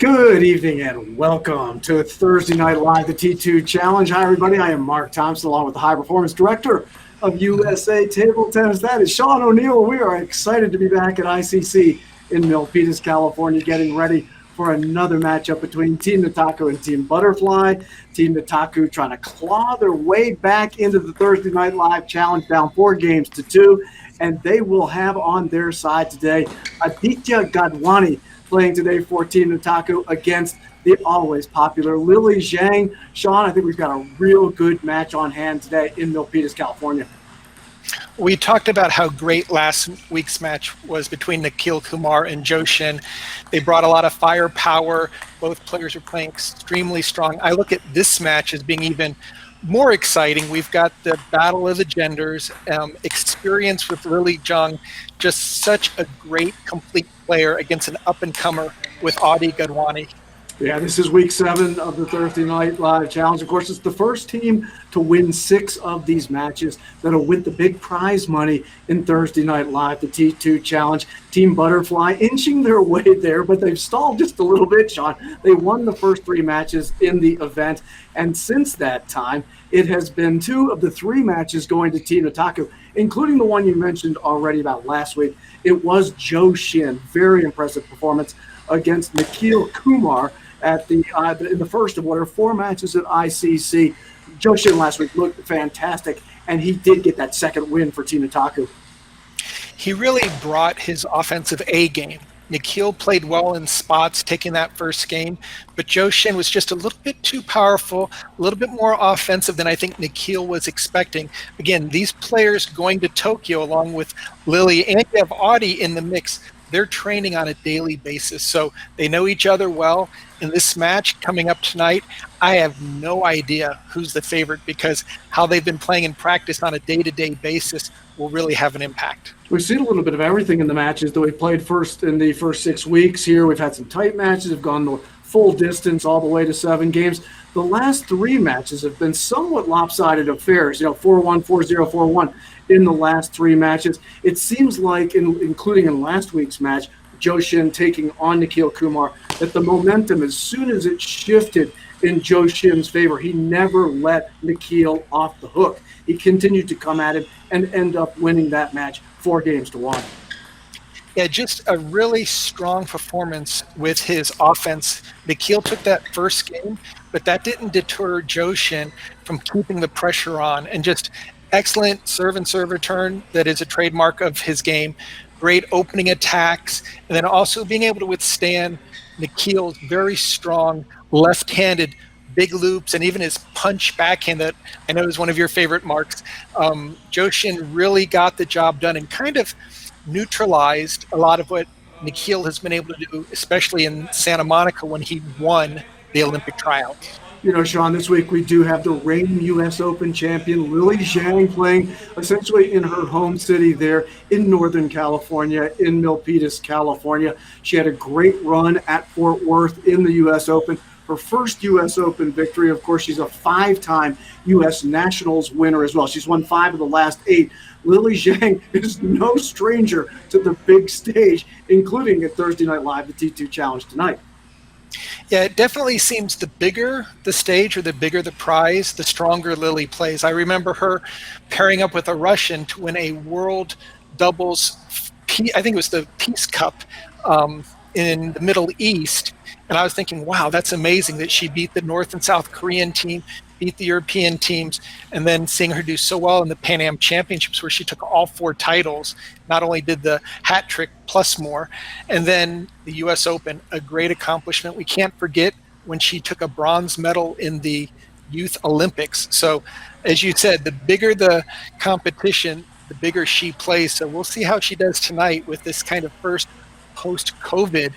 Good evening and welcome to Thursday Night Live, the T2 Challenge. Hi, everybody. I am Mark Thompson, along with the High Performance Director of USA Table Tennis. That is Sean O'Neill. We are excited to be back at ICC in Milpitas, California, getting ready for another matchup between Team Nataku and Team Butterfly. Team Nataku trying to claw their way back into the Thursday Night Live Challenge, down 4-2, and they will have on their side today Aditya Godhwani, playing today for Team Nataku against the always popular Lily Zhang. Sean, I think we've got a real good match on hand today in Milpitas, California. We talked about how great last week's match was between Nikhil Kumar and Joshin. They brought a lot of firepower. Both players are playing extremely strong. I look at this match as being even more exciting. We've got the battle of the genders, experience with Lily Zhang, just such a great, complete player against an up-and-comer with Aditya Godhwani. Yeah, this is week 7 of the Thursday Night Live Challenge. Of course, it's the first team to win 6 of these matches that'll win the big prize money in Thursday Night Live, the T2 Challenge. Team Butterfly inching their way there, but they've stalled just a little bit, Sean. They won the first 3 matches in the event, and since that time, it has been 2 of the 3 matches going to Team Nataku, including the one you mentioned already about last week. It was Joshin. Very impressive performance against Nikhil Kumar at the in the first of what are 4 matches at ICC. Joshin last week looked fantastic, and he did get that second win for Team Nataku. He really brought his offensive A game. Nikhil played well in spots, taking that first game, but Joshin was just a little bit too powerful, a little bit more offensive than I think Nikhil was expecting. Again, these players going to Tokyo along with Lily, and you have Audie in the mix. They're training on a daily basis, so they know each other well. In this match coming up tonight, I have no idea who's the favorite, because how they've been playing in practice on a day-to-day basis will really have an impact. We've seen a little bit of everything in the matches that we've played first in the first 6 weeks here. We've had some tight matches, have gone the full distance all the way to 7 games. The last 3 matches have been somewhat lopsided affairs, 4-1, 4-0, 4-1 in the last 3 matches. It seems like, including in last week's match, Joshin taking on Nikhil Kumar, that the momentum, as soon as it shifted in Joshin's favor, he never let Nikhil off the hook. He continued to come at him and end up winning that match 4-1. Yeah, just a really strong performance with his offense. Nikhil took that first game, but that didn't deter Joshin from keeping the pressure on, and just excellent serve and serve return that is a trademark of his game. Great opening attacks, and then also being able to withstand Nikhil's very strong left-handed big loops, and even his punch backhand that I know is one of your favorite, Marks. Joshin really got the job done and kind of neutralized a lot of what Nikhil has been able to do, especially in Santa Monica when he won the Olympic tryouts. Sean, this week we do have the reigning U.S. Open champion, Lily Zhang, playing essentially in her home city there in Northern California, in Milpitas, California. She had a great run at Fort Worth in the U.S. Open. Her first U.S. Open victory. Of course, she's a 5-time U.S. Nationals winner as well. She's won 5 of the last 8. Lily Zhang is no stranger to the big stage, including at Thursday Night Live, the T2 Challenge tonight. Yeah, it definitely seems the bigger the stage or the bigger the prize, the stronger Lily plays. I remember her pairing up with a Russian to win a world doubles, I think it was the Peace Cup in the Middle East. And I was thinking, wow, that's amazing that she beat the North and South Korean team, beat the European teams, and then seeing her do so well in the Pan Am Championships where she took all 4 titles, not only did the hat trick plus more, and then the U.S. Open, a great accomplishment. We can't forget when she took a bronze medal in the Youth Olympics. So as you said, the bigger the competition, the bigger she plays. So we'll see how she does tonight with this kind of first post-COVID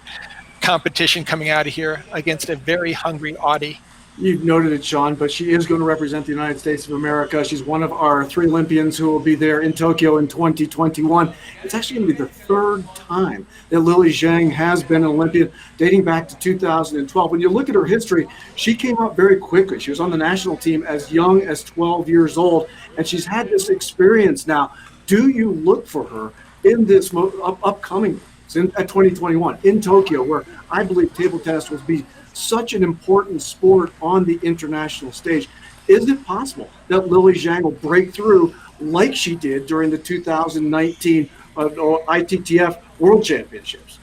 competition coming out of here against a very hungry Audie. You've noted it, Sean, but she is going to represent the United States of America. She's one of our 3 Olympians who will be there in Tokyo in 2021. It's actually going to be the 3rd time that Lily Zhang has been an Olympian, dating back to 2012. When you look at her history, she came up very quickly. She was on the national team as young as 12 years old, and she's had this experience now. Do you look for her in this upcoming at 2021 in Tokyo, where I believe table tennis will be such an important sport on the international stage. Is it possible that Lily Zhang will break through like she did during the 2019 ITTF World Championships?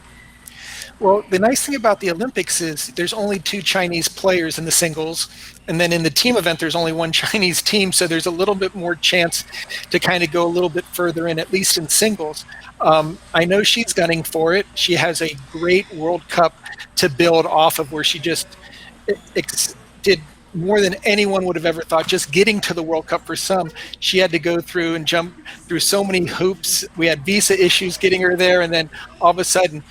Well, the nice thing about the Olympics is there's only two Chinese players in the singles, and then in the team event, there's only one Chinese team, so there's a little bit more chance to kind of go a little bit further in, at least in singles. I know she's gunning for it. She has a great World Cup to build off of, where she just did more than anyone would have ever thought. Just getting to the World Cup for some, she had to go through and jump through so many hoops. We had visa issues getting her there, and then all of a sudden,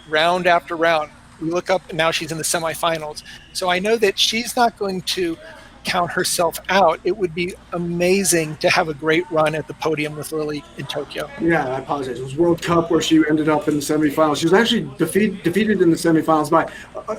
round after round, we look up and now she's in the semifinals. So I know that she's not going to count herself out. It would be amazing to have a great run at the podium with Lily in Tokyo. Yeah, I apologize. It was World Cup where she ended up in the semifinals. She was actually defeated in the semifinals by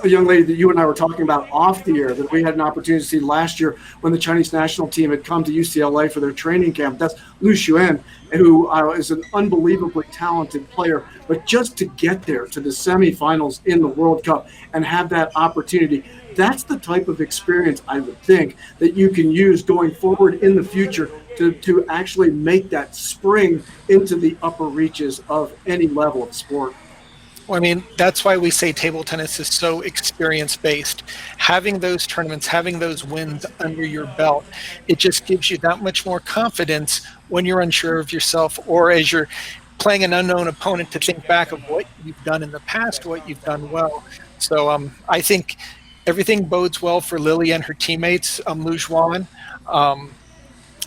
a young lady that you and I were talking about off the air that we had an opportunity to see last year when the Chinese national team had come to UCLA for their training camp. That's Lu Xuan, who is an unbelievably talented player. But just to get there to the semifinals in the World Cup and have that opportunity, that's the type of experience I would think that you can use going forward in the future to actually make that spring into the upper reaches of any level of sport. Well, I mean, that's why we say table tennis is so experience-based. Having those tournaments, having those wins under your belt, it just gives you that much more confidence when you're unsure of yourself, or as you're playing an unknown opponent, to think back of what you've done in the past, what you've done well. So I think everything bodes well for Lily and her teammates, Lu Xuan.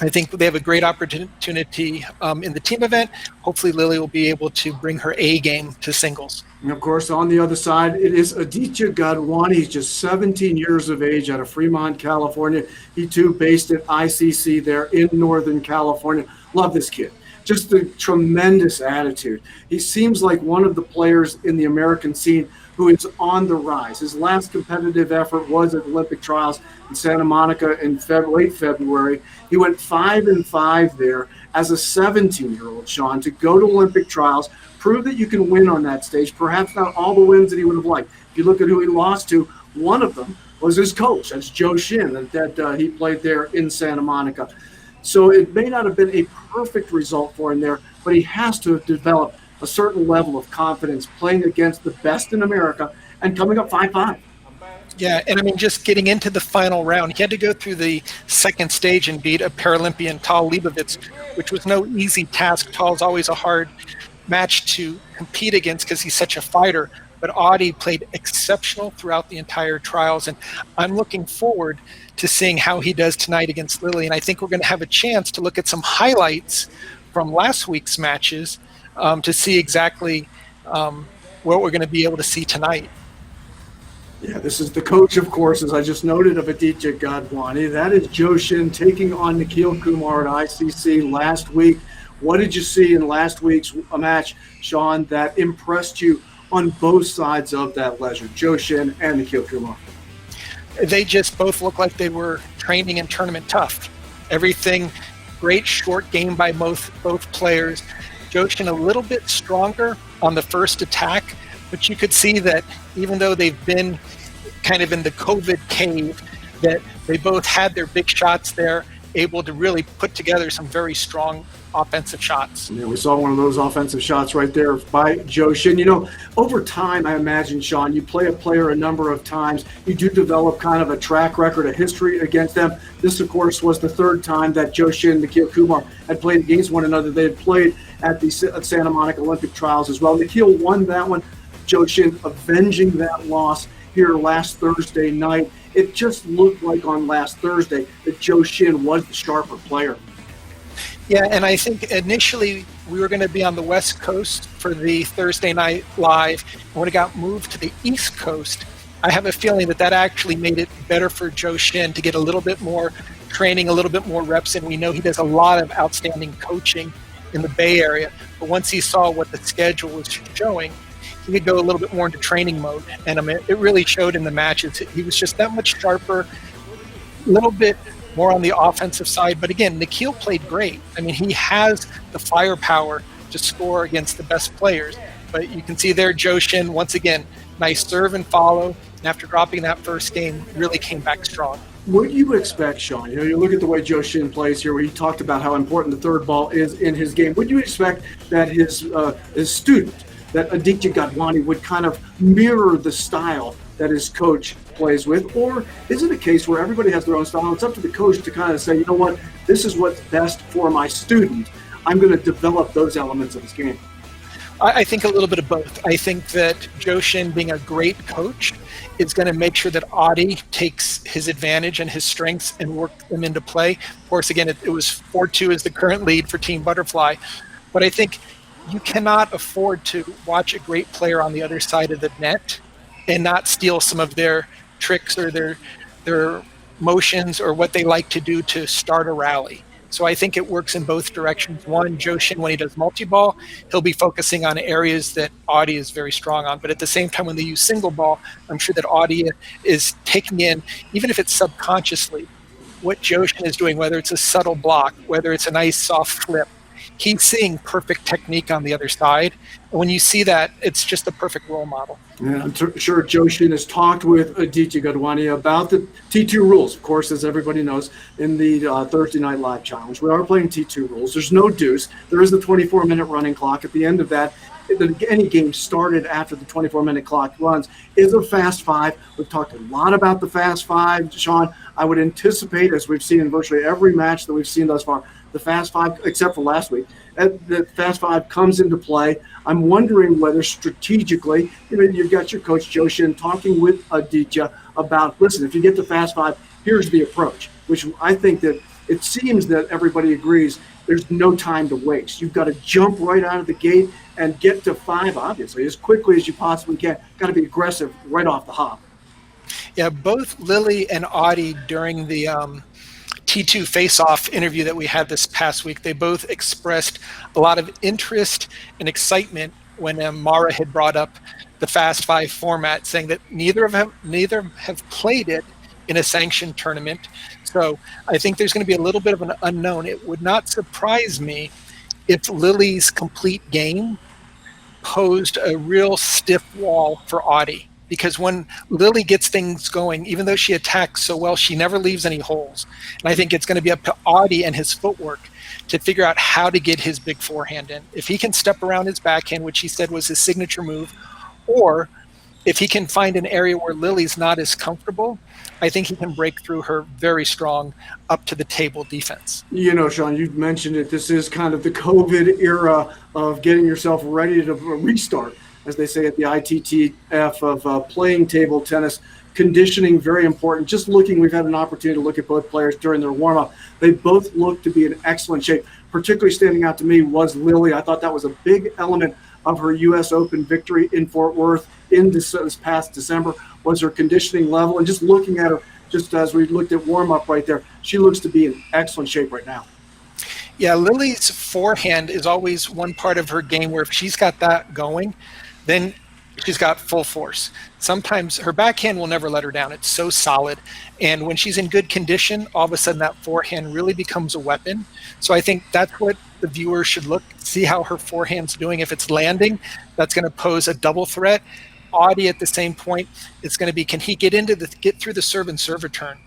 I think they have a great opportunity in the team event. Hopefully Lily will be able to bring her A game to singles. And of course, on the other side, it is Aditya Godhwani. He's just 17 years of age, out of Fremont, California. He too based at ICC there in Northern California. Love this kid. Just a tremendous attitude. He seems like one of the players in the American scene who is on the rise. His last competitive effort was at Olympic trials in Santa Monica in late February. He went 5-5 there as a 17-year-old, Sean, to go to Olympic trials, prove that you can win on that stage, perhaps not all the wins that he would have liked. If you look at who he lost to, one of them was his coach. That's Zhou Xin, that he played there in Santa Monica. So it may not have been a perfect result for him there, but he has to have developed a certain level of confidence playing against the best in America and coming up 5-5. Yeah, and I mean, just getting into the final round, he had to go through the second stage and beat a Paralympian, Tal Leibovitz, which was no easy task. Tal's always a hard match to compete against because he's such a fighter. But Audie played exceptional throughout the entire trials, and I'm looking forward to seeing how he does tonight against Lily. And I think we're going to have a chance to look at some highlights from last week's matches to see exactly what we're going to be able to see tonight. Yeah, this is the coach, of course, as I just noted, of Aditya Godhwani. That is Zhou Xin taking on Nikhil Kumar at ICC last week. What did you see in last week's match, Sean, that impressed you on both sides of that ledger, Zhou Xin and Nikhil Kumar? They just both look like they were training in tournament tough. Everything, great short game by both players. Zhou Xin a little bit stronger on the first attack, but you could see that even though they've been kind of in the COVID cave, that they both had their big shots there, able to really put together some very strong offensive shots. Yeah, we saw one of those offensive shots right there by Zhou Xin. You know, over time, I imagine, Sean, you play a player a number of times, you do develop kind of a track record, a history against them. This, of course, was the third time that Zhou Xin and Nikhil Kumar had played against one another. They had played at the Santa Monica Olympic trials as well. Nikhil won that one. Zhou Xin avenging that loss here last Thursday night. It just looked like on last Thursday that Zhou Xin was the sharper player. Yeah, and I think initially we were going to be on the West Coast for the Thursday night live. And when it got moved to the East Coast, I have a feeling that actually made it better for Zhou Xin to get a little bit more training, a little bit more reps in. We know he does a lot of outstanding coaching in the Bay Area, but once he saw what the schedule was showing, he could go a little bit more into training mode. And I mean, it really showed in the matches. He was just that much sharper, a little bit more on the offensive side. But again, Nikhil played great. I mean, he has the firepower to score against the best players. But you can see there, Joshin, once again, nice serve and follow. And after dropping that first game, really came back strong. What do you expect, Sean? You look at the way Joe Shin plays here, where he talked about how important the third ball is in his game. Would you expect that his student, that Aditya Godhwani, would kind of mirror the style that his coach plays with? Or is it a case where everybody has their own style? It's up to the coach to kind of say, you know what, this is what's best for my student. I'm going to develop those elements of his game. I think a little bit of both. I think that Joshin, being a great coach, is going to make sure that Adi takes his advantage and his strengths and work them into play. Of course, again, it was 4-2 as the current lead for Team Butterfly. But I think you cannot afford to watch a great player on the other side of the net and not steal some of their tricks or their motions or what they like to do to start a rally. So I think it works in both directions. One, Joshin, when he does multi-ball, he'll be focusing on areas that Adi is very strong on. But at the same time, when they use single ball, I'm sure that Adi is taking in, even if it's subconsciously, what Joshin is doing, whether it's a subtle block, whether it's a nice soft flip. He's seeing perfect technique on the other side. And when you see that, it's just a perfect role model. Yeah, I'm sure Joshin has talked with Aditya Godhwani about the T2 rules. Of course, as everybody knows, in the Thursday Night Live Challenge, we are playing T2 rules. There's no deuce. There is the 24-minute running clock. At the end of that, any game started after the 24-minute clock runs is a fast five. We've talked a lot about the fast five, Sean. I would anticipate, as we've seen in virtually every match that we've seen thus far, the fast five, except for last week, the fast five comes into play. I'm wondering whether strategically, you've got your coach Joshin talking with Aditya about, listen, if you get the fast five, here's the approach, which I think that it seems that everybody agrees there's no time to waste. You've got to jump right out of the gate and get to five, obviously, as quickly as you possibly can. Got to be aggressive right off the hop. Yeah, both Lily and Adi during the T2 face-off interview that we had this past week, they both expressed a lot of interest and excitement when Mara had brought up the Fast Five format, saying that neither have played it in a sanctioned tournament. So I think there's going to be a little bit of an unknown. It would not surprise me if Lily's complete game posed a real stiff wall for Adi. Because when Lily gets things going, even though she attacks so well, she never leaves any holes. And I think it's going to be up to Adi and his footwork to figure out how to get his big forehand in. If he can step around his backhand, which he said was his signature move, or if he can find an area where Lily's not as comfortable, I think he can break through her very strong up to the table defense. Sean, you mentioned it. This is kind of the COVID era of getting yourself ready to restart, as they say at the ITTF, of playing table tennis. Conditioning, very important. Just looking, we've had an opportunity to look at both players during their warm-up. They both look to be in excellent shape. Particularly standing out to me was Lily. I thought that was a big element of her U.S. Open victory in Fort Worth in this past December, was her conditioning level. And just looking at her, just as we looked at warm-up right there, she looks to be in excellent shape right now. Yeah, Lily's forehand is always one part of her game where if she's got that going, then she's got full force. Sometimes her backhand will never let her down. It's so solid. And when she's in good condition, all of a sudden that forehand really becomes a weapon. So I think that's what the viewer should look, see how her forehand's doing. If it's landing, that's going to pose a double threat. Adi at the same point, it's going to be, can he get through the serve and serve return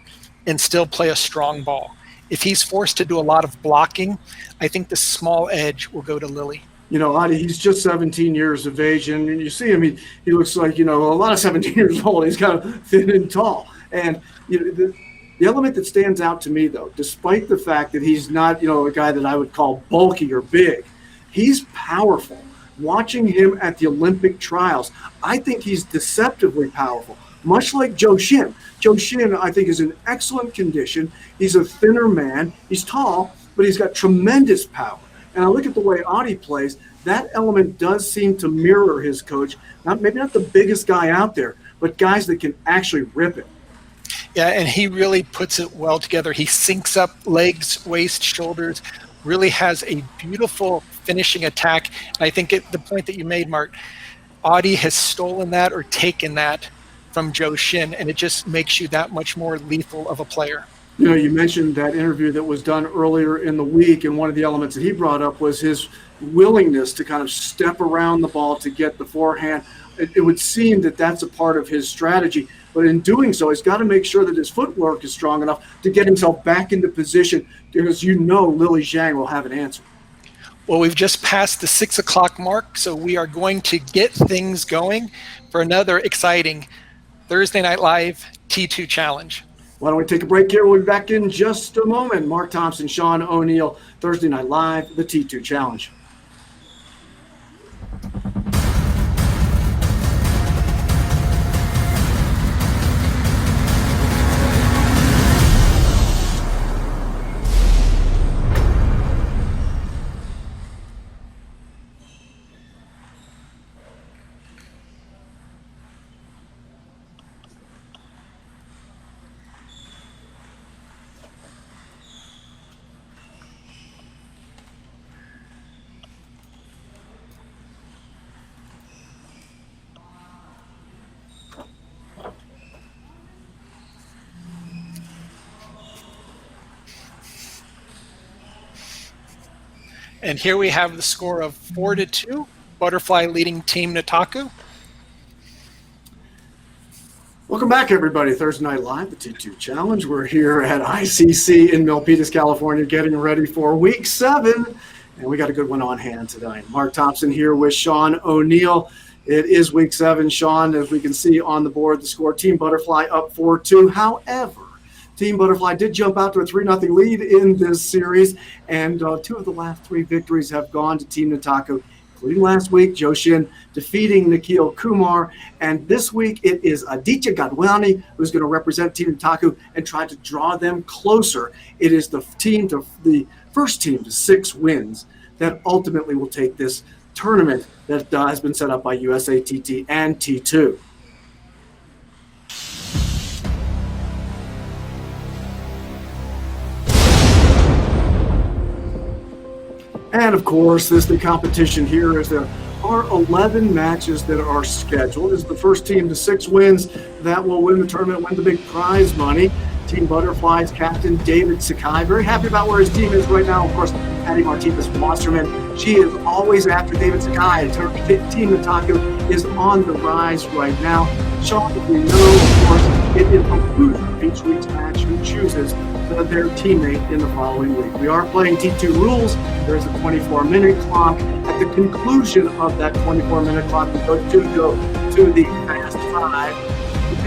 and still play a strong ball? If he's forced to do a lot of blocking, I think the small edge will go to Lily. Adi, he's just 17 years of age, and you see him, he looks like, a lot of 17 years old. He's kind of thin and tall. And the element that stands out to me, though, despite the fact that he's not, a guy that I would call bulky or big, he's powerful. Watching him at the Olympic trials, I think he's deceptively powerful, much like Joe Shin. Joe Shin, I think, is in excellent condition. He's a thinner man. He's tall, but he's got tremendous power. And I look at the way Adi plays, that element does seem to mirror his coach. Maybe not the biggest guy out there, but guys that can actually rip it. Yeah, and he really puts it well together. He syncs up legs, waist, shoulders, really has a beautiful finishing attack. And I think the point that you made, Mark, Adi has stolen that or taken that from Joe Shin, and it just makes you that much more lethal of a player. You mentioned that interview that was done earlier in the week, and one of the elements that he brought up was his willingness to kind of step around the ball to get the forehand. It would seem that that's a part of his strategy, but in doing so, he's got to make sure that his footwork is strong enough to get himself back into position, because Lily Zhang will have an answer. Well, we've just passed the 6 o'clock mark, so we are going to get things going for another exciting Thursday Night Live T2 Challenge. Why don't we take a break here? We'll be back in just a moment. Mark Thompson, Sean O'Neill, Thursday Night Live, the T2 Challenge. And here we have the score of 4-2, Butterfly leading Team Nataku. Welcome back, everybody. Thursday Night Live, the T2 Challenge. We're here at ICC in Milpitas, California, getting ready for Week 7. And we got a good one on hand tonight. Mark Thompson here with Sean O'Neill. It is Week 7. Sean, as we can see on the board, the score, Team Butterfly up 4-2. However, Team Butterfly did jump out to a 3-0 lead in this series, and 2 of the last 3 victories have gone to Team Nataku, including last week, Joshin defeating Nikhil Kumar, and this week it is Aditya Godhwani who's going to represent Team Nataku and try to draw them closer. It is the first team to 6 wins that ultimately will take this tournament that has been set up by USA TT and T2. And of course, the competition here is there are 11 matches that are scheduled. It's the first team to 6 wins that will win the tournament, win the big prize money. Team Butterfly's captain, David Sakai, very happy about where his team is right now. Of course, Patty Martinez-Wasserman, she is always after David Sakai. Her Team Nataku is on the rise right now. Sean, we know, of course, it is a loser of each week's match who chooses their teammate in the following week. We are playing T2 rules. There is a 24-minute clock. At the conclusion of that 24-minute clock, we go to the fast 5.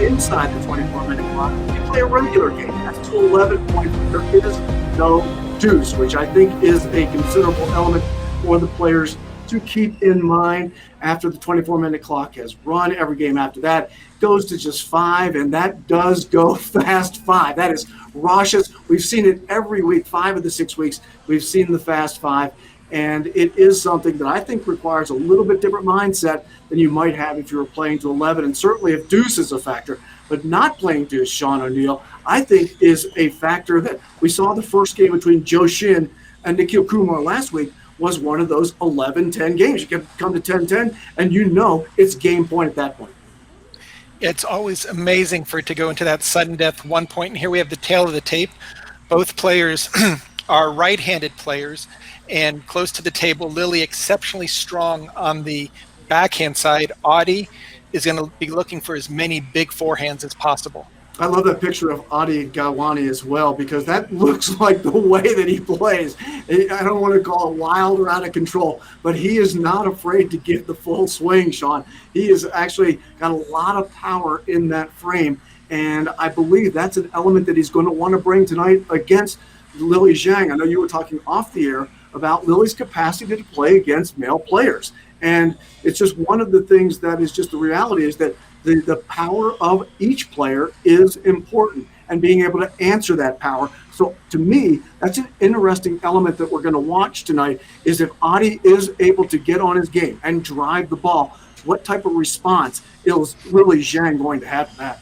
Inside the 24-minute clock, you play a regular game. That's to 11 points. There is no deuce, which I think is a considerable element for the players to keep in mind. After the 24-minute clock has run, every game after that goes to just 5, and that does go fast 5. That is raucous. We've seen it every week, 5 of the 6 weeks. We've seen the fast 5. And it is something that I think requires a little bit different mindset than you might have if you were playing to 11. And certainly if deuce is a factor, but not playing deuce, Sean O'Neill, I think is a factor that we saw the first game between Joshin and Nikhil Kumar last week was one of those 11-10 games. You can come to 10-10, and it's game point at that point. It's always amazing for it to go into that sudden death 1 point. And here we have the tail of the tape. Both players are right-handed players. And close to the table, Lily exceptionally strong on the backhand side. Adi is going to be looking for as many big forehands as possible. I love that picture of Adi Godhwani as well, because that looks like the way that he plays. I don't want to call it wild or out of control, but he is not afraid to give the full swing, Sean. He has actually got a lot of power in that frame, and I believe that's an element that he's going to want to bring tonight against Lily Zhang. I know you were talking off the air about Lily's capacity to play against male players. And it's just one of the things that is just the reality is that the power of each player is important and being able to answer that power. So to me, that's an interesting element that we're going to watch tonight is if Adi is able to get on his game and drive the ball, what type of response is Lily Zhang going to have to that?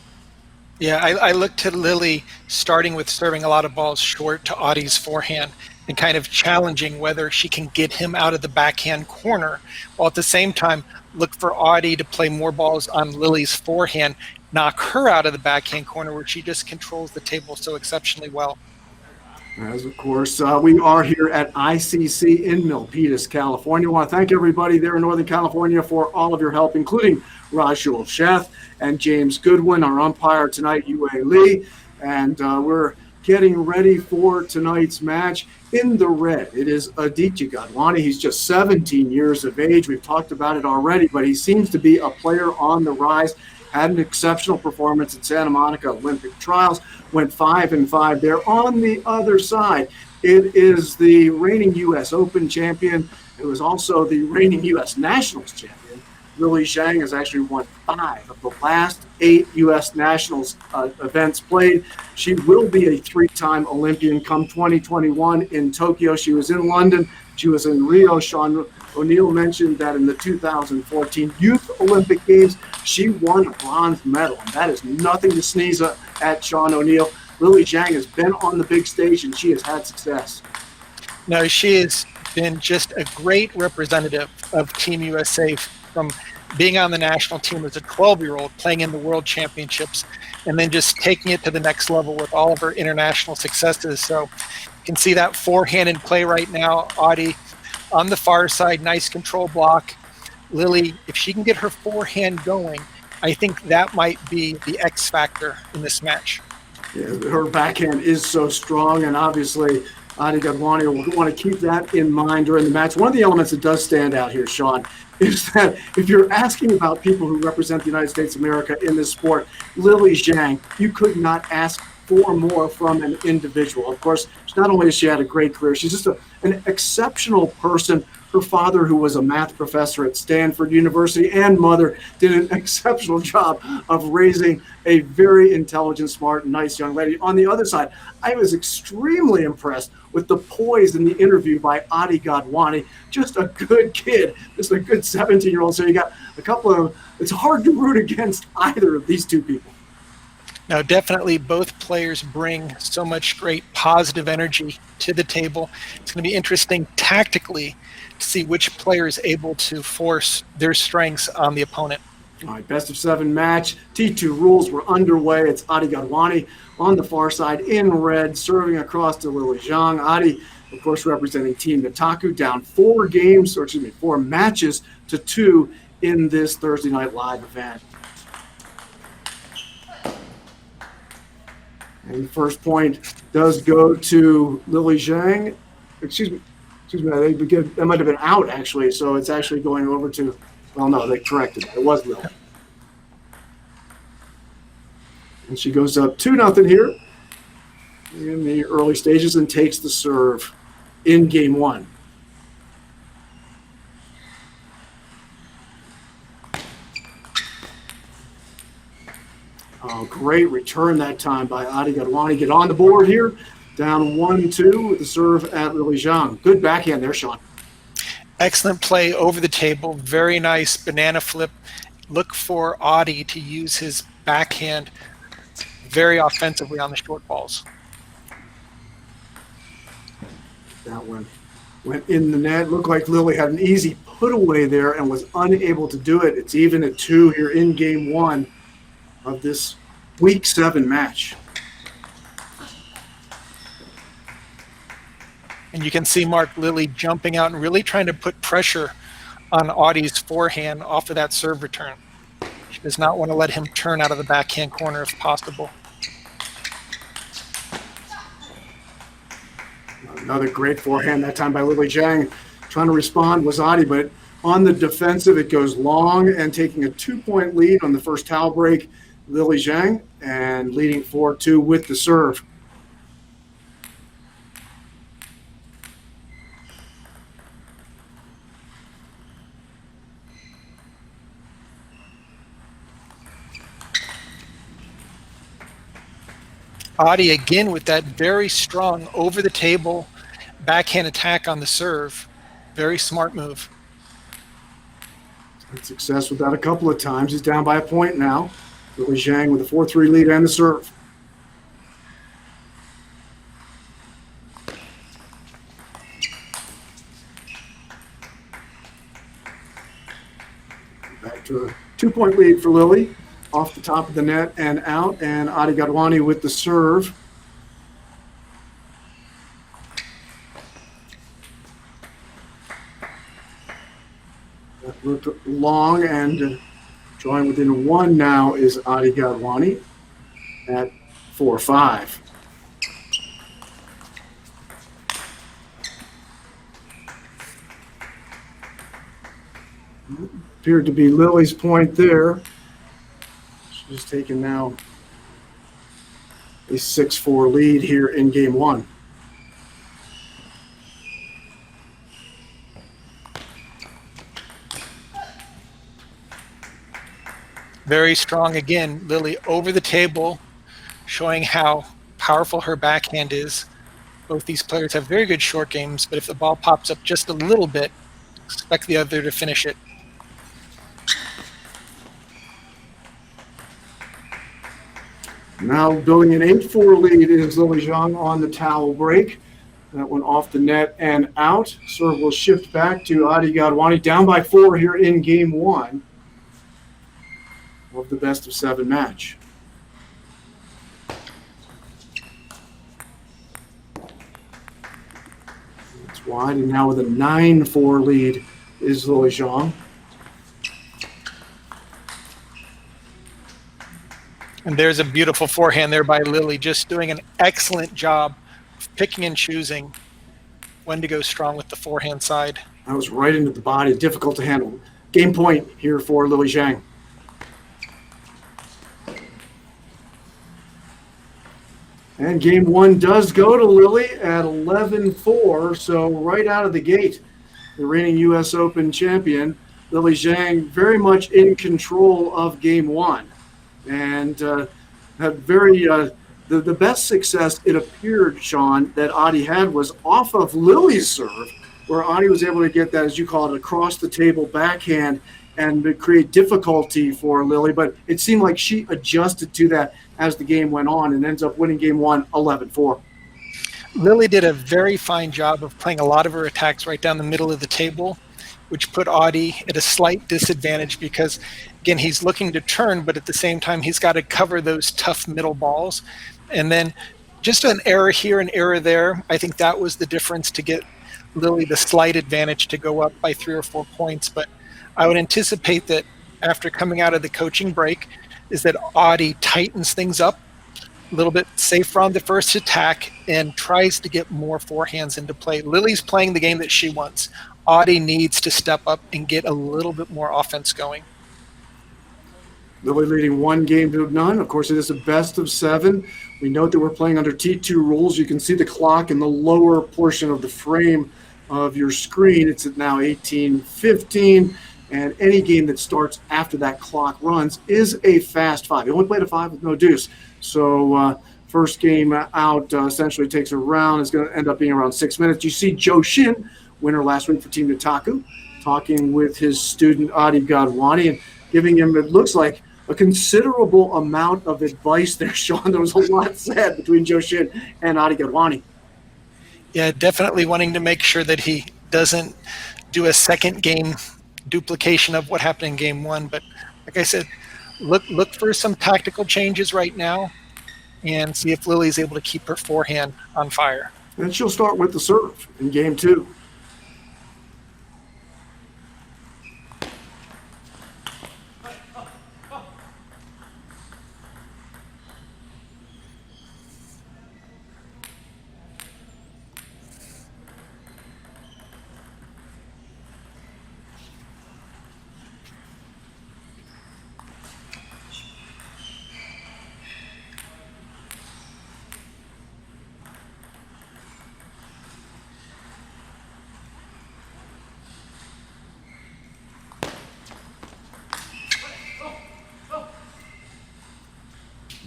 Yeah, I look to Lily starting with serving a lot of balls short to Adi's forehand and kind of challenging whether she can get him out of the backhand corner, while at the same time look for Adi to play more balls on Lily's forehand, knock her out of the backhand corner where she just controls the table so exceptionally well. As of course, we are here at ICC in Milpitas, California. I want to thank everybody there in Northern California for all of your help, including Rajul Sheth and James Goodwin, our umpire tonight, Yue Lee. And we're getting ready for tonight's match. In the red, it is Aditya Godhwani. He's just 17 years of age. We've talked about it already, but he seems to be a player on the rise. Had an exceptional performance at Santa Monica Olympic Trials, went 5-5 there. On the other side, it is the reigning U.S. Open champion. It was also the reigning U.S. Nationals champion. Lily Zhang has actually won 5 of the last 8 U.S. Nationals events played. She will be a 3-time Olympian come 2021 in Tokyo. She was in London. She was in Rio. Sean O'Neill mentioned that in the 2014 Youth Olympic Games, she won a bronze medal, and that is nothing to sneeze at, Sean O'Neill. Lily Zhang has been on the big stage, and she has had success. No, she has been just a great representative of Team USA from being on the national team as a 12-year-old, playing in the World Championships, and then just taking it to the next level with all of her international successes. So you can see that forehand in play right now. Adi on the far side, nice control block. Lily, if she can get her forehand going, I think that might be the X factor in this match. Yeah, her backhand is so strong, and obviously Adi Godhwani will want to keep that in mind during the match. One of the elements that does stand out here, Sean, is that if you're asking about people who represent the United States of America in this sport, Lily Zhang, you could not ask for more from an individual. Of course, not only has she had a great career, she's just an exceptional person. Her father, who was a math professor at Stanford University, and mother did an exceptional job of raising a very intelligent, smart, nice young lady. On the other side, I was extremely impressed with the poise in the interview by Adi Godhwani. Just a good kid, just a good 17-year-old. So you got a couple of, it's hard to root against either of these two people. Now, definitely both players bring so much great positive energy to the table. It's going to be interesting tactically to see which player is able to force their strengths on the opponent. All right, best of 7 match. T2 rules were underway. It's Adi Godhwani on the far side in red, serving across to Lily Zhang. Adi, of course, representing Team Nataku, down 4 matches to 2 in this Thursday Night Live event. And the first point does go to Lily Zhang. Excuse me, that might have been out, actually. So it's actually going over to, well, no, they corrected it. It was Lily. And she goes up 2-0 here in the early stages and takes the serve in game 1. Oh, great return that time by Adi Godhwani. Get on the board here. Down 1-2 with the serve at Lily Zhang. Good backhand there, Sean. Excellent play over the table. Very nice banana flip. Look for Adi to use his backhand very offensively on the short balls. That one went in the net. Looked like Lily had an easy put away there and was unable to do it. It's even at 2 here in game 1 of this week 7 match. And you can see Mark Lily jumping out and really trying to put pressure on Adi's forehand off of that serve return. She does not want to let him turn out of the backhand corner if possible. Another great forehand that time by Lily Zhang. Trying to respond was Adi, but on the defensive, it goes long, and taking a 2-point lead on the first towel break, Lily Zhang, and leading 4-2 with the serve. Adi again with that very strong over-the-table backhand attack on the serve. Very smart move. Had success with that a couple of times. He's down by a point now. Lily Zhang with a 4-3 lead and the serve. Back to a 2-point lead for Lily. off the top of the net and out, and Adi Godhwani with the serve. That looked long, and drawing within one now is Adi Godhwani at 4-5. Appeared to be Lily's point there. She's taken now a 6-4 lead here in game one. Very strong again. Lily over the table, showing how powerful her backhand is. Both these players have very good short games, but if the ball pops up just a little bit, expect the other to finish it. Now building an 8-4 lead is Lily Zhang on the towel break. That one off the net and out. Serve will shift back to Adi Godhwani, down by 4 here in game one of the best of 7 match. It's wide, and now with a 9-4 lead is Lily Zhang. And there's a beautiful forehand there by Lily, just doing an excellent job of picking and choosing when to go strong with the forehand side. That was right into the body, difficult to handle. Game point here for Lily Zhang. And game one does go to Lily at 11-4, so right out of the gate, the reigning U.S. Open champion, Lily Zhang, very much in control of game one. And had very the best success, it appeared, Sean, that Adi had was off of Lily's serve, where Adi was able to get that, as you call it, across the table backhand and create difficulty for Lily. But it seemed like she adjusted to that as the game went on and ends up winning game one 11-4. Lily did a very fine job of playing a lot of her attacks right down the middle of the table, which put Adi at a slight disadvantage because, again, he's looking to turn, but at the same time, he's got to cover those tough middle balls. And then just an error here, an error there. I think that was the difference to get Lily the slight advantage to go up by 3 or 4 points. But I would anticipate that after coming out of the coaching break is that Adi tightens things up a little bit safer on the first attack and tries to get more forehands into play. Lily's playing the game that she wants. Adi needs to step up and get a little bit more offense going. Lily leading 1-0. Of course, it is a best of 7. We note that we're playing under T2 rules. You can see the clock in the lower portion of the frame of your screen. It's at now 18:15, and any game that starts after that clock runs is a fast 5. You only played a 5 with no deuce. So first game out essentially takes a round. It's going to end up being around 6 minutes. You see Joe Shin, winner last week for Team Nitaku, talking with his student Adi Godhwani and giving him, it looks like, a considerable amount of advice there, Sean. There was a lot said between Joe Shin and Adi Godhwani. Yeah, definitely wanting to make sure that he doesn't do a second game duplication of what happened in game one. But like I said, look for some tactical changes right now and see if Lily's able to keep her forehand on fire. And she'll start with the serve in game two.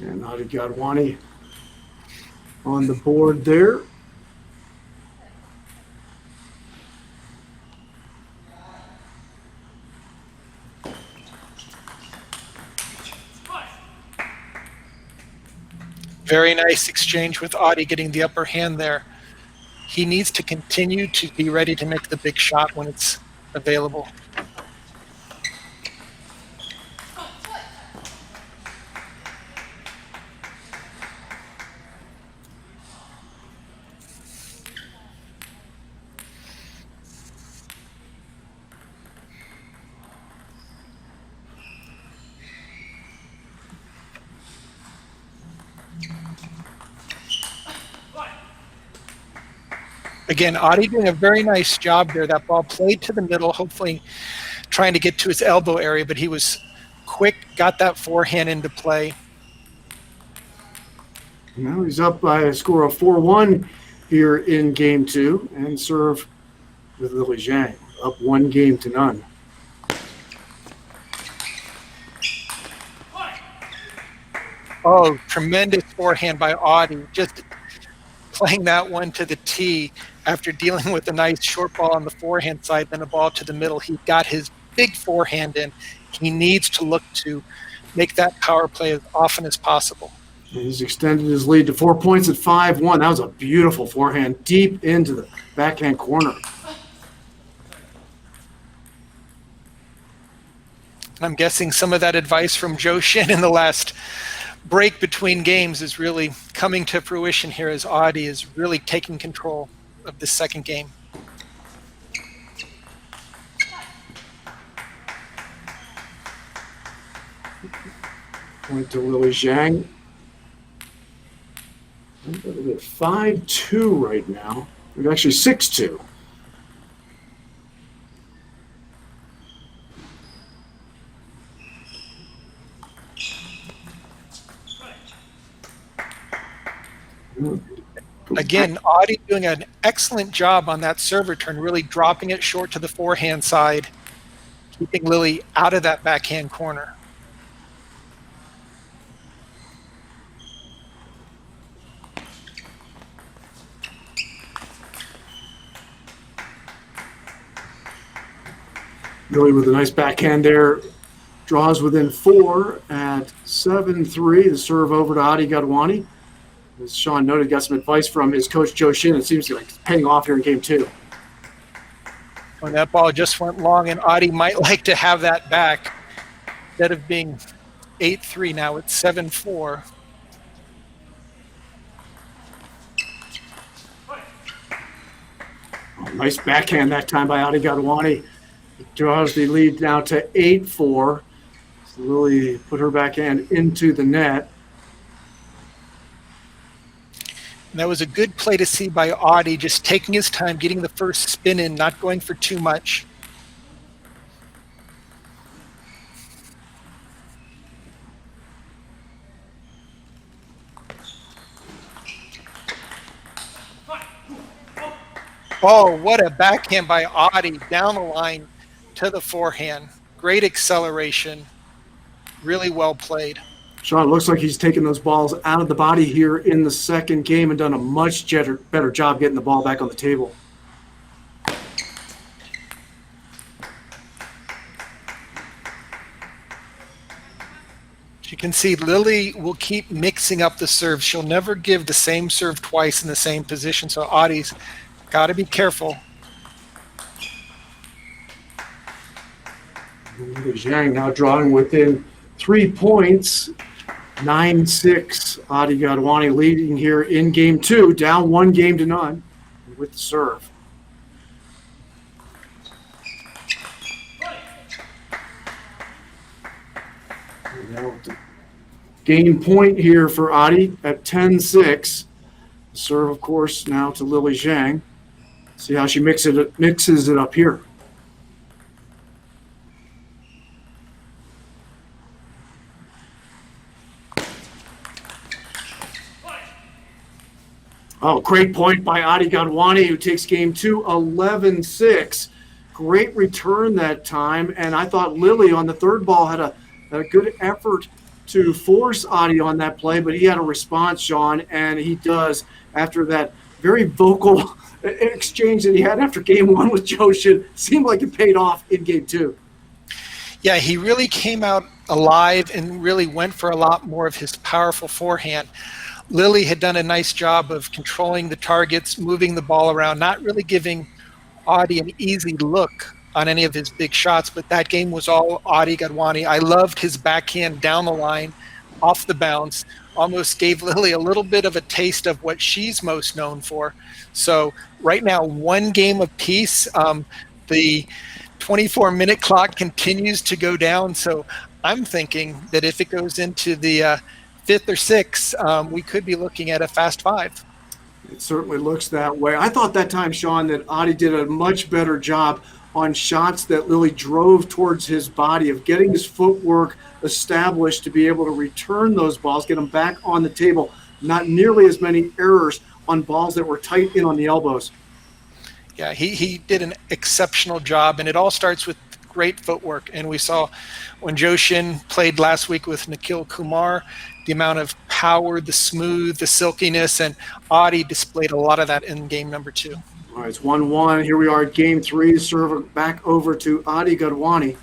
And Adi Godhwani on the board there. Very nice exchange with Adi getting the upper hand there. He needs to continue to be ready to make the big shot when it's available. Again, Adi doing a very nice job there. That ball played to the middle, hopefully trying to get to his elbow area, but he was quick, got that forehand into play. Now he's up by a score of 4-1 here in game two, and serve with Lily Zhang, up 1-0. Oh, tremendous forehand by Adi, just playing that one to the tee after dealing with a nice short ball on the forehand side, then a ball to the middle. He got his big forehand in. He needs to look to make that power play as often as possible. He's extended his lead to 4 points at 5-1. That was a beautiful forehand deep into the backhand corner. I'm guessing some of that advice from Zhou Xin in the last break between games is really coming to fruition here as Adi is really taking control of this second game. Point to Lily Zhang. 5-2 right now. We're actually 6-2. Again, Adi doing an excellent job on that serve return, really dropping it short to the forehand side, keeping Lily out of that backhand corner. Lily with a nice backhand there. Draws within 4 at 7-3. The serve over to Adi Godhwani. As Sean noted, got some advice from his coach, Zhou Xin. It seems like it's paying off here in game two. When that ball just went long, and Adi might like to have that back. Instead of being 8-3, now it's 7-4. Oh, nice backhand that time by Adi Godhwani. Draws the lead now to 8-4. So Lily put her backhand into the net. And that was a good play to see by Adi, just taking his time, getting the first spin in, not going for too much. Oh, what a backhand by Adi down the line to the forehand. Great acceleration. Really well played. Sean, it looks like he's taken those balls out of the body here in the second game and done a much better job getting the ball back on the table. You can see Lily will keep mixing up the serve. She'll never give the same serve twice in the same position. So Adi's got to be careful. Zhang now drawing within 3 points. 9-6. Adi Godhwani leading here in game two, down 1-0 with the serve. Now the game point here for Adi at 10-6. The serve, of course, now to Lily Zhang. See how she mixes it up here. Oh, great point by Adi Godhwani, who takes game two, 11-6. Great return that time, and I thought Lily on the third ball had a good effort to force Adi on that play, but he had a response, Sean, and he does after that very vocal exchange that he had after game one with Zhou Xin. Seemed like it paid off in game two. Yeah, he really came out alive and really went for a lot more of his powerful forehand. Lily had done a nice job of controlling the targets, moving the ball around, not really giving Adi an easy look on any of his big shots, but that game was all Adi Godhwani. I loved his backhand down the line, off the bounce, almost gave Lily a little bit of a taste of what she's most known for. So right now, 1 game apiece. The 24-minute clock continues to go down, so I'm thinking that if it goes into the 5th or 6th, we could be looking at a fast 5. It certainly looks that way. I thought that time, Sean, that Adi did a much better job on shots that Lily drove towards his body, of getting his footwork established to be able to return those balls, get them back on the table. Not nearly as many errors on balls that were tight in on the elbows. Yeah, he did an exceptional job, and it all starts with great footwork. And we saw when Zhou Xin played last week with Nikhil Kumar, the amount of power, the smooth, the silkiness, and Adi displayed a lot of that in game number 2. All right, it's 1-1. Here we are at game 3. Serve back over to Adi Godhwani.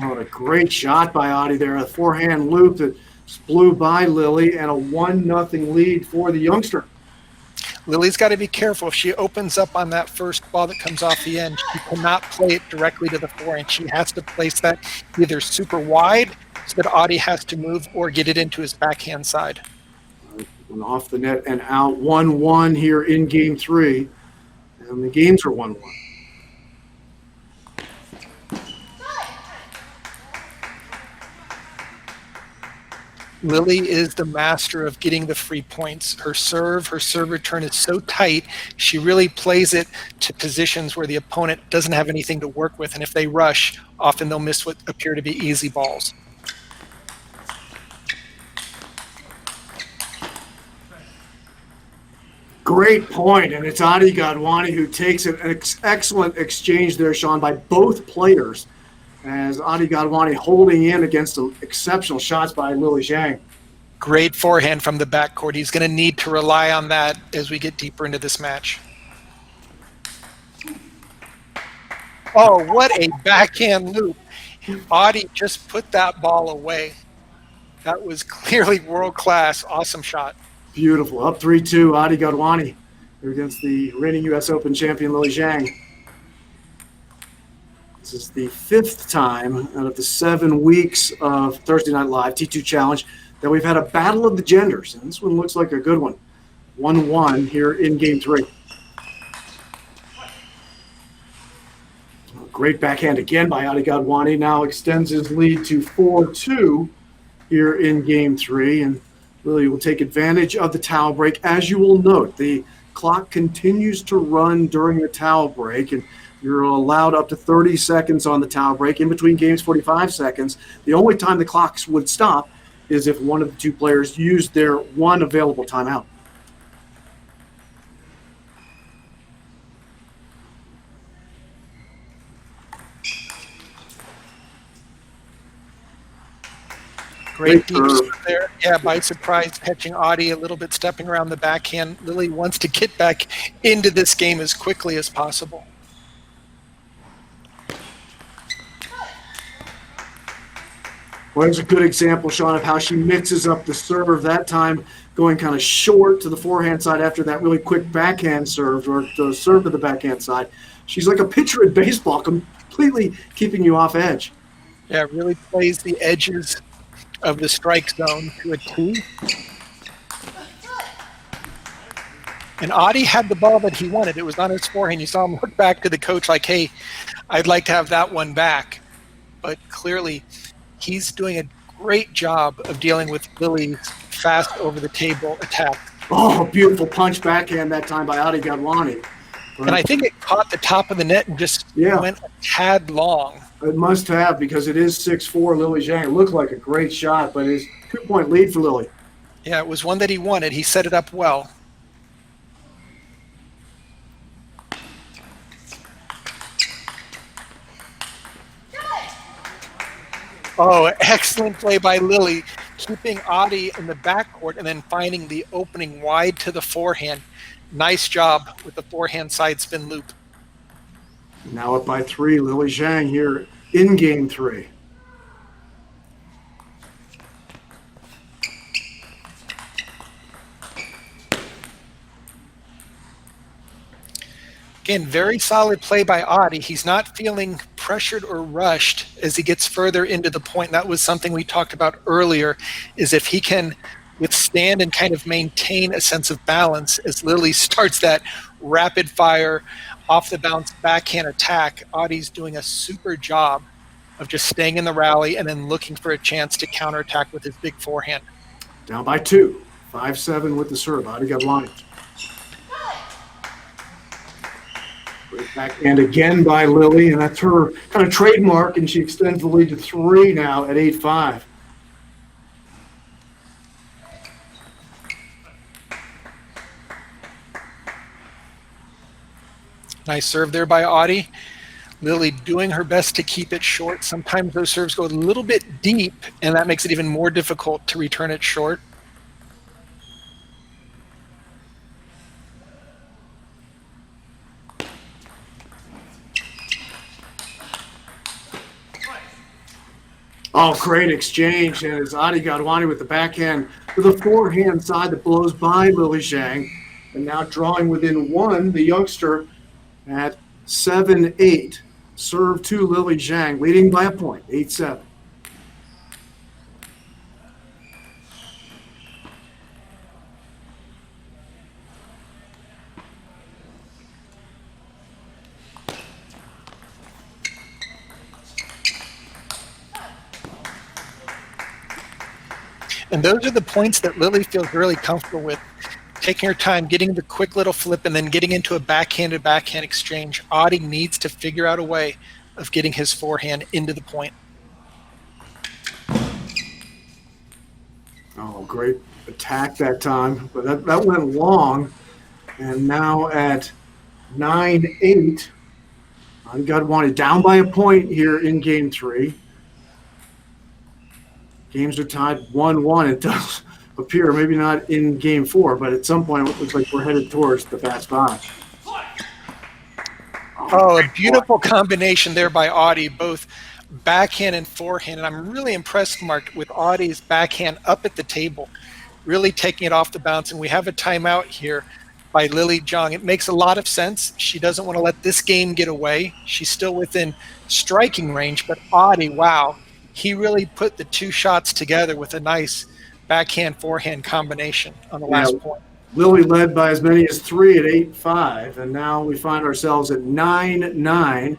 Oh, what a great shot by Adi there. A forehand loop that blew by Lily, and a 1-0 lead for the youngster. Lily's got to be careful. If she opens up on that first ball that comes off the end, she cannot play it directly to the forehand. She has to place that either super wide so that Adi has to move, or get it into his backhand side. And off the net and out. 1-1 here in game 3. And the games are 1-1. Lily is the master of getting the free points. Her serve return is so tight, she really plays it to positions where the opponent doesn't have anything to work with. And if they rush, often they'll miss what appear to be easy balls. Great point, and it's Adi Godhwani who takes it. An excellent exchange there, Sean, by both players, as Adi Godhwani holding in against exceptional shots by Lily Zhang. Great forehand from the backcourt. He's going to need to rely on that as we get deeper into this match. Oh, what a backhand loop. Adi just put that ball away. That was clearly world-class. Awesome shot. Beautiful. Up 3-2, Adi Godhwani here against the reigning U.S. Open champion Lily Zhang. This is the 5th time out of the 7 weeks of Thursday Night Live T2 Challenge that we've had a battle of the genders, and this one looks like a good one. 1-1 here in game 3. Great backhand again by Adi Godhwani. Now extends his lead to 4-2 here in game 3, and Lily will take advantage of the towel break. As you will note, the clock continues to run during the towel break, and you're allowed up to 30 seconds on the towel break. In between games, 45 seconds. The only time the clocks would stop is if one of the two players used their one available timeout. Great deep serve there. Yeah, by surprise, catching Adi a little bit, stepping around the backhand. Lily wants to get back into this game as quickly as possible. Well, there's a good example, Sean, of how she mixes up the serve, that time going kind of short to the forehand side after that really quick backhand serve, or the serve to the backhand side. She's like a pitcher in baseball, completely keeping you off edge. Yeah, really plays the edges of the strike zone to a T. And Adi had the ball that he wanted. It was on his forehand. You saw him look back to the coach like, hey, I'd like to have that one back. But clearly, he's doing a great job of dealing with Lily's fast over-the-table attack. Oh, beautiful punch backhand that time by Adi Godhwani. And I think it caught the top of the net and just went a tad long. It must have, because it is 6-4 Lily Zhang. It looked like a great shot, but it's a 2-point lead for Lily. Yeah, it was one that he wanted. He set it up well. Oh, excellent play by Lily, keeping Adi in the backcourt and then finding the opening wide to the forehand. Nice job with the forehand side spin loop. Now up by 3, Lily Zhang here in game 3. Again, very solid play by Adi. He's not feeling pressured or rushed as he gets further into the point. That was something we talked about earlier, is if he can withstand and kind of maintain a sense of balance as Lily starts that rapid fire off the bounce backhand attack. Adi's doing a super job of just staying in the rally and then looking for a chance to counterattack with his big forehand. Down by 2, 5-7 with the serve. Godhwani. Great backhand again by Lily, and that's her kind of trademark, and she extends the lead to 3 now at 8-5. Nice serve there by Audie. Lily doing her best to keep it short. Sometimes those serves go a little bit deep, and that makes it even more difficult to return it short. Oh, great exchange. And it's Adi Godhwani with the backhand with a forehand side that blows by Lily Zhang. And now drawing within 1, the youngster at 7-8. Serve to Lily Zhang, leading by a point, 8-7. And those are the points that Lily feels really comfortable with. Taking her time, getting the quick little flip, and then getting into a backhand exchange. Audie needs to figure out a way of getting his forehand into the point. Oh, great attack that time. But that went long. And now at 9-8, Godhwani down by a point here in Game 3. Games are tied 1-1. It does appear, maybe not in Game 4, but at some point it looks like we're headed towards the fast 5. Oh, a beautiful combination there by Audie, both backhand and forehand. And I'm really impressed, Mark, with Audie's backhand up at the table, really taking it off the bounce. And we have a timeout here by Lily Zhang. It makes a lot of sense. She doesn't want to let this game get away. She's still within striking range, but Audie, wow, he really put the 2 shots together with a nice backhand-forehand combination on the last point. Lily led by as many as 3 at 8-5, and now we find ourselves at 9-9.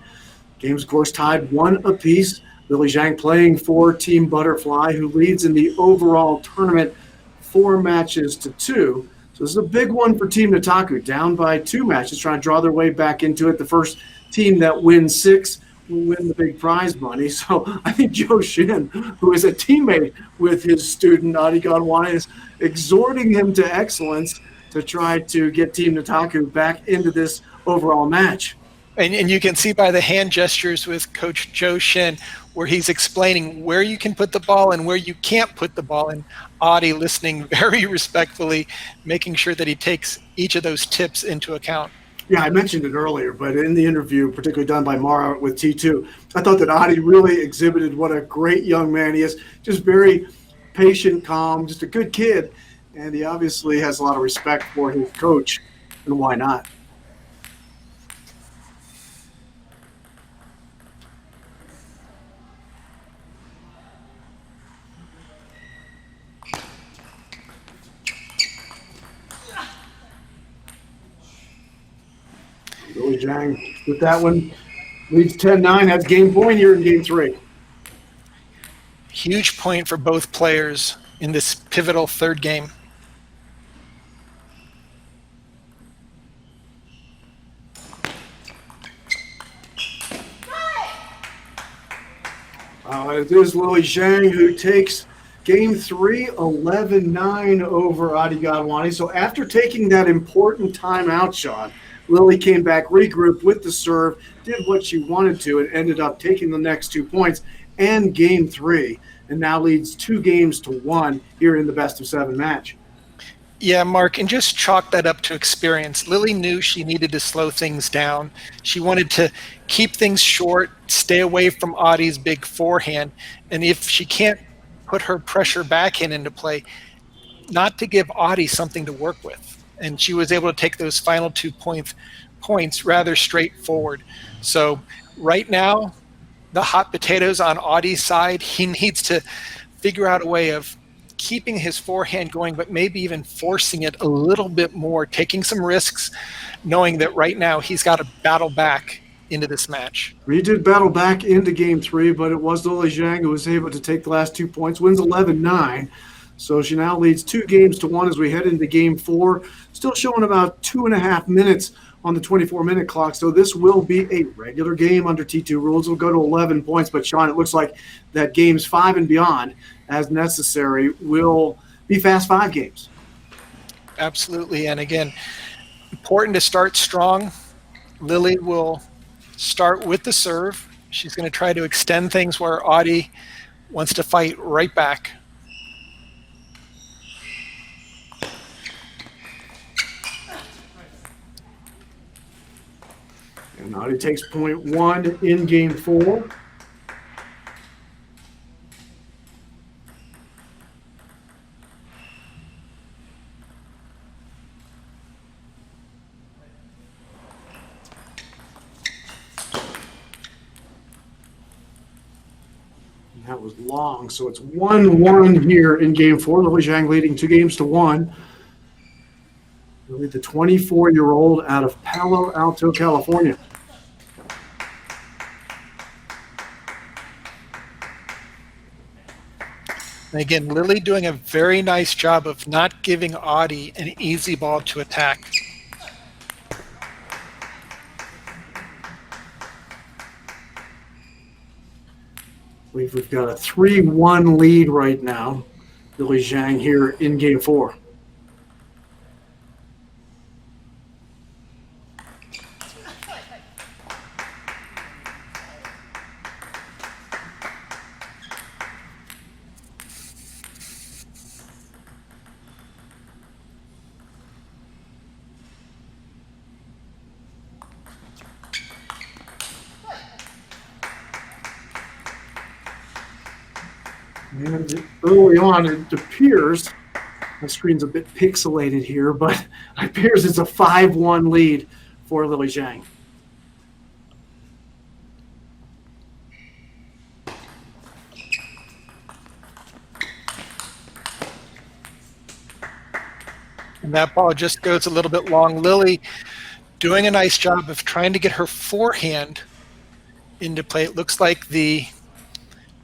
Games, of course, tied 1 apiece. Lily Zhang playing for Team Butterfly, who leads in the overall tournament 4 matches to 2. So this is a big one for Team Nataku, down by 2 matches, trying to draw their way back into it. The first team that wins 6 will win the big prize money. So I think Joe Shin, who is a teammate with his student, Adi Godhwani, is exhorting him to excellence to try to get Team Nataku back into this overall match. And you can see by the hand gestures with Coach Joe Shin where he's explaining where you can put the ball and where you can't put the ball. And Audie listening very respectfully, making sure that he takes each of those tips into account. Yeah, I mentioned it earlier, but in the interview, particularly done by Mara with T2, I thought that Adi really exhibited what a great young man he is. Just very patient, calm, just a good kid. And he obviously has a lot of respect for his coach, and why not? Lily Zhang with that one leads 10-9. That's game point here in Game 3. Huge point for both players in this pivotal third game. It is Lily Zhang who takes Game 3, 11-9 over Adi Godhwani. So after taking that important timeout shot, Lily came back, regrouped with the serve, did what she wanted to, and ended up taking the next 2 points and Game 3, and now leads 2-1 here in the best-of-7 match. Yeah, Mark, and just chalk that up to experience. Lily knew she needed to slow things down. She wanted to keep things short, stay away from Audie's big forehand, and if she can't put her pressure backhand into play, not to give Audie something to work with. And she was able to take those final 2 points rather straightforward. So right now, the hot potatoes on Audie's side, he needs to figure out a way of keeping his forehand going, but maybe even forcing it a little bit more, taking some risks, knowing that right now he's got to battle back into this match. We did battle back into game 3, but it was Lily Zhang who was able to take the last 2 points, wins 11-9. So she now leads 2-1 as we head into game 4, still showing about 2.5 minutes on the 24-minute clock. So this will be a regular game under T2 rules. It'll go to 11 points. But, Sean, it looks like that games 5 and beyond, as necessary, will be fast 5 games. Absolutely. And, again, important to start strong. Lily will start with the serve. She's going to try to extend things where Audie wants to fight right back. And Audie takes point 1 in game 4. That was long, so it's 1-1 here in game 4. Lily Zhang leading 2-1. Really the 24-year-old out of Palo Alto, California. And again, Lily doing a very nice job of not giving Audie an easy ball to attack. We've got a 3-1 lead right now. Lily Zhang here in game 4. And early on, it appears, my screen's a bit pixelated here, but it appears it's a 5-1 lead for Lily Zhang. And that ball just goes a little bit long. Lily doing a nice job of trying to get her forehand into play. It looks like the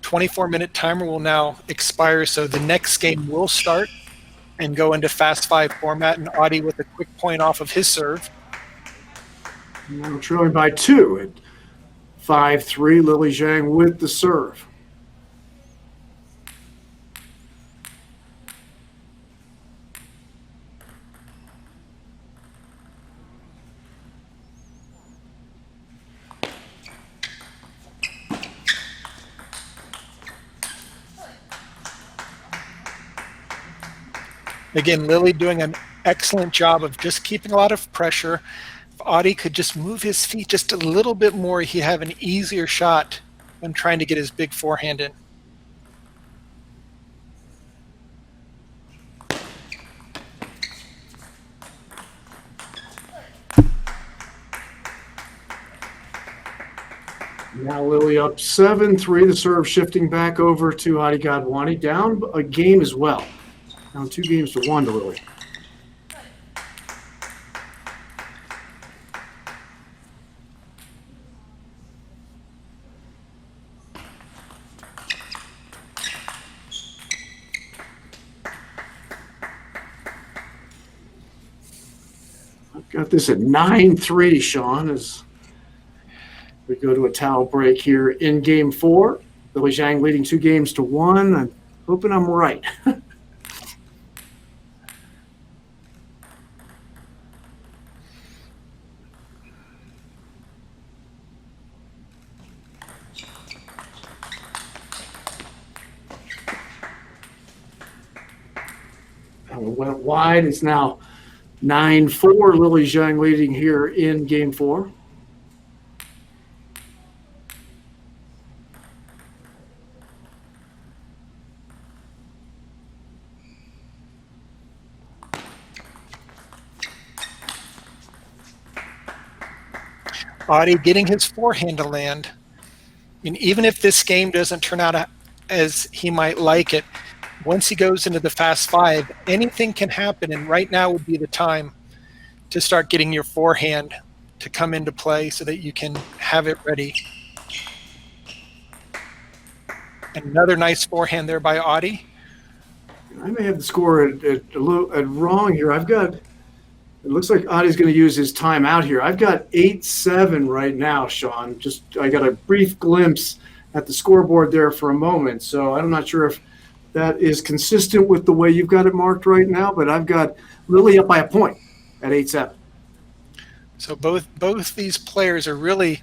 24-minute timer will now expire, so the next game will start and go into fast 5 format, and Audie with a quick point off of his serve. Now trailing by 2 at 5-3. Lily Zhang with the serve. Again, Lily doing an excellent job of just keeping a lot of pressure. If Audie could just move his feet just a little bit more, he'd have an easier shot when trying to get his big forehand in. Now Lily up 7-3. The serve shifting back over to Aditya Godhwani. Down a game as well. Down 2-1 to Lily. I've got this at 9-3, Sean, as we go to a towel break here in game 4. Lily Zhang leading 2-1. I'm hoping I'm right. Went wide. It's now 9-4. Lily Zhang leading here in game 4. Audie getting his forehand to land. And even if this game doesn't turn out as he might like it, once he goes into the fast 5, anything can happen, and right now would be the time to start getting your forehand to come into play so that you can have it ready. And another nice forehand there by Audie. I may have the score at wrong here. I've got, it looks like Audie's going to use his timeout here. I've got 8-7 right now, Sean. I got a brief glimpse at the scoreboard there for a moment. So I'm not sure if that is consistent with the way you've got it marked right now, but I've got Lily up by a point at 8-7. So both these players are really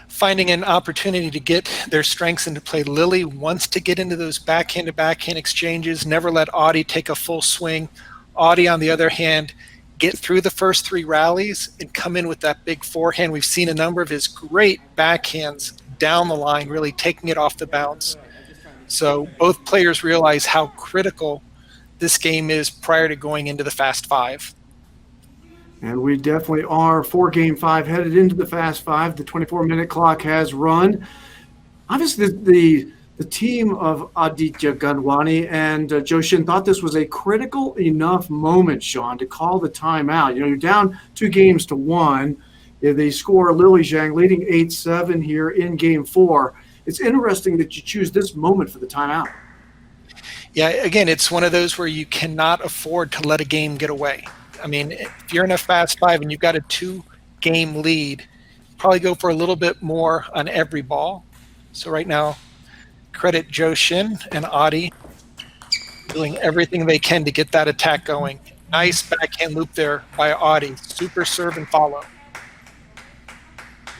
finding an opportunity to get their strengths into play. Lily wants to get into those backhand-to-backhand exchanges, never let Audie take a full swing. Audie, on the other hand, get through the first 3 rallies and come in with that big forehand. We've seen a number of his great backhands down the line, really taking it off the bounce. So both players realize how critical this game is prior to going into the Fast 5. And we definitely are for Game 5 headed into the Fast 5. The 24-minute clock has run. Obviously, the team of Aditya, Godhwani, and Joshin thought this was a critical enough moment, Sean, to call the timeout. You're down 2-1. They score Lily Zhang leading 8-7 here in Game 4. It's interesting that you choose this moment for the timeout. Yeah, again, it's one of those where you cannot afford to let a game get away. I mean, if you're in a Fast 5 and you've got a 2-game lead, probably go for a little bit more on every ball. So right now, credit Joshin and Audie doing everything they can to get that attack going. Nice backhand loop there by Audie. Super serve and follow.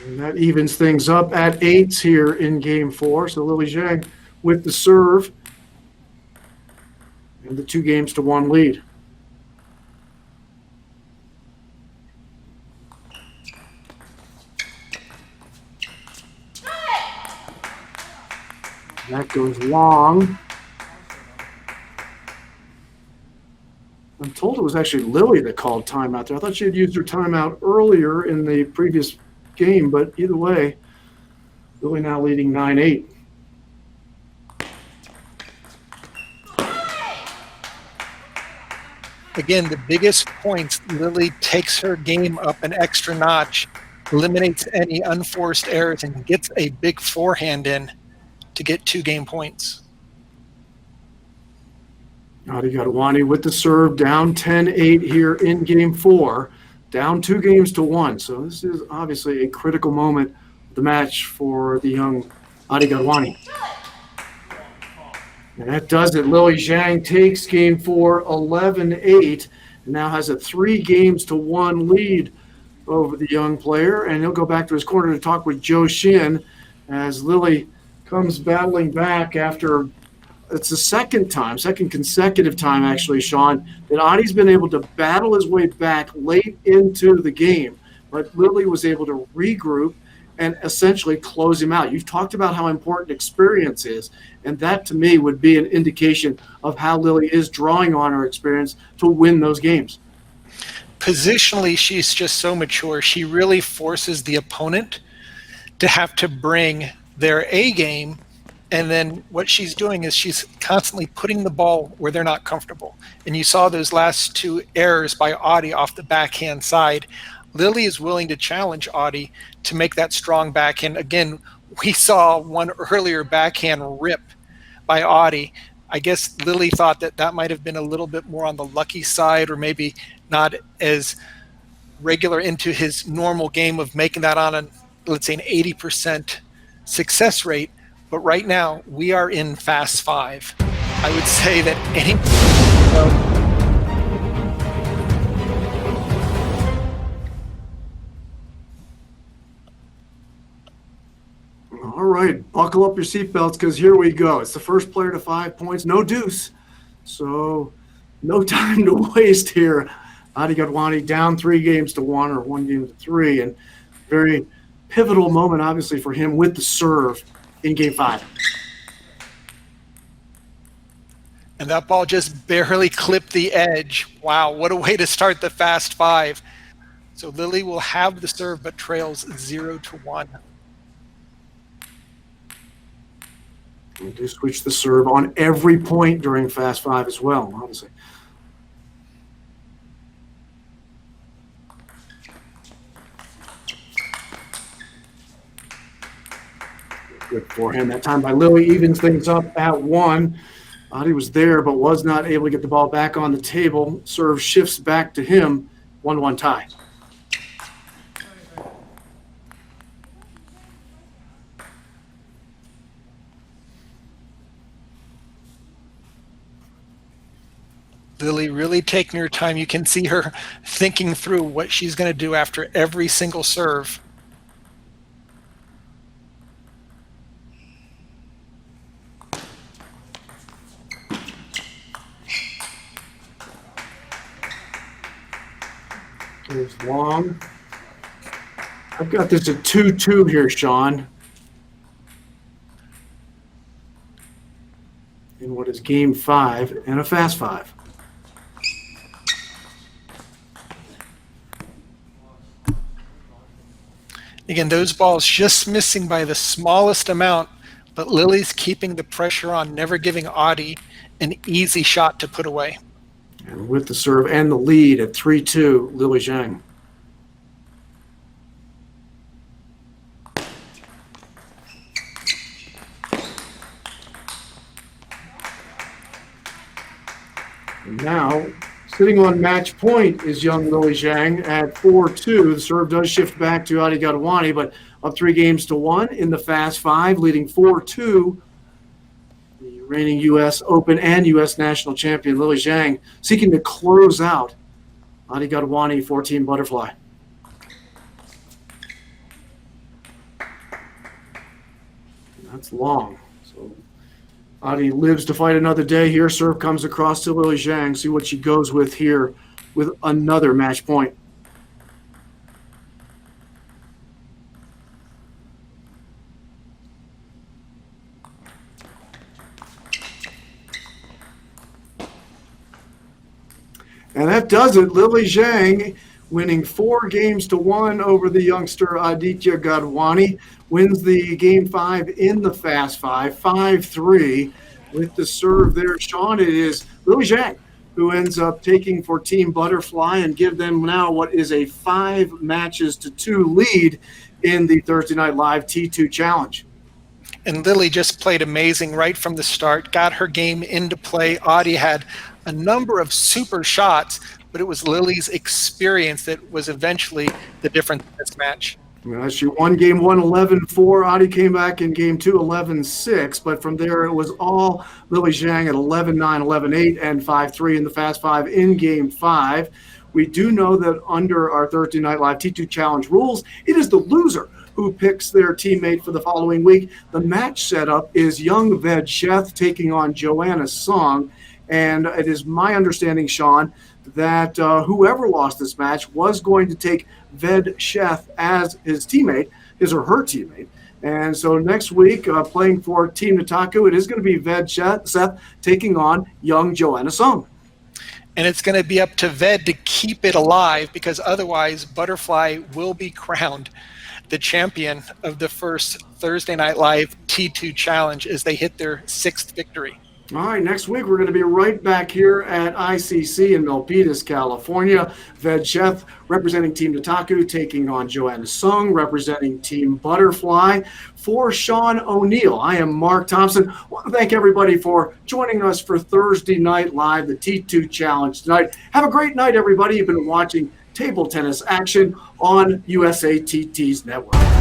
And that evens things up at 8 here in Game 4. So Lily Zhang with the serve and the 2-1 lead. That goes long. I'm told it was actually Lily that called timeout there. I thought she had used her timeout earlier in the previous game, but either way, Lily now leading 9-8. Again, the biggest points, Lily takes her game up an extra notch, eliminates any unforced errors, and gets a big forehand in to get 2-game points. Adi Godhwani with the serve, down 10-8 here in Game 4, down 2-1. So this is obviously a critical moment of the match for the young Adi Godhwani. And that does it. Lily Zhang takes Game 4, 11-8, and now has a 3-1 lead over the young player. And he'll go back to his corner to talk with Joshin as Lily comes battling back after it's the second consecutive time, actually, Sean, that Adi's been able to battle his way back late into the game. But Lily was able to regroup and essentially close him out. You've talked about how important experience is, and that to me would be an indication of how Lily is drawing on her experience to win those games. Positionally, she's just so mature. She really forces the opponent to have to bring their A game, and then what she's doing is she's constantly putting the ball where they're not comfortable. And you saw those last 2 errors by Audie off the backhand side. Lily is willing to challenge Audie to make that strong backhand. Again, we saw one earlier backhand rip by Audie. I guess Lily thought that might have been a little bit more on the lucky side, or maybe not as regular into his normal game of making that on an, let's say, an 80% success rate. But right now we are in Fast 5. I would say that any All right, buckle up your seatbelts because here we go. It's the first player to 5 points, no deuce. So no time to waste here. Adi Godhwani down 3-1 or 1-3, and very pivotal moment, obviously, for him with the serve in Game 5. And that ball just barely clipped the edge. Wow, what a way to start the Fast 5. So Lily will have the serve, but trails 0-1. We do switch the serve on every point during Fast 5 as well, obviously. Good for him. That time by Lily evens things up at 1. Adi was there but was not able to get the ball back on the table. Serve shifts back to him. 1-1 tie. Lily really taking her time. You can see her thinking through what she's going to do after every single serve. There's long. I've got this at 2-2 here, Sean. In what is game 5 and a fast 5. Again, those balls just missing by the smallest amount, but Lily's keeping the pressure on, never giving Adi an easy shot to put away. And with the serve and the lead at 3-2, Lily Zhang. And now, sitting on match point is young Lily Zhang at 4-2. The serve does shift back to Adi Godhwani, but up 3-1 in the fast 5, leading 4-2. The reigning U.S. Open and U.S. National Champion Lily Zhang seeking to close out Adi Godhwani for Team Butterfly. That's long. So Adi lives to fight another day here. Serve comes across to Lily Zhang. See what she goes with here with another match point. And that does it. Lily Zhang winning 4-1 over the youngster Aditya Godhwani. Wins the game 5 in the fast 5, 5-3 with the serve there. Sean, it is Lily Zhang who ends up taking for Team Butterfly and give them now what is a 5-2 lead in the Thursday Night Live T2 Challenge. And Lily just played amazing right from the start, got her game into play. Adi had a number of super shots, but it was Lily's experience that was eventually the difference in this match. She won game 1 11-4. Adi came back in game 2 11-6, but from there it was all Lily Zhang at 11-9, 11-8, and 5-3 in the fast 5 in game 5. We do know that under our Thursday Night Live T2 Challenge rules, it is the loser who picks their teammate for the following week. The match setup is young Ved Sheth taking on Joanna Song, and it is my understanding, Sean, that whoever lost this match was going to take Ved Sheth as his teammate, his or her teammate. And so next week, playing for Team Nataku, it is going to be Ved Sheth taking on young Joanna Song. And it's going to be up to Ved to keep it alive, because otherwise Butterfly will be crowned the champion of the first Thursday Night Live T2 Challenge as they hit their 6th victory. All right, next week we're going to be right back here at ICC in Milpitas, California. Ved Sheth representing Team Nataku, taking on Joanna Sung, representing Team Butterfly. For Sean O'Neill, I am Mark Thompson. I want to thank everybody for joining us for Thursday Night Live, the T2 Challenge tonight. Have a great night, everybody. You've been watching table tennis action on USA TT's network.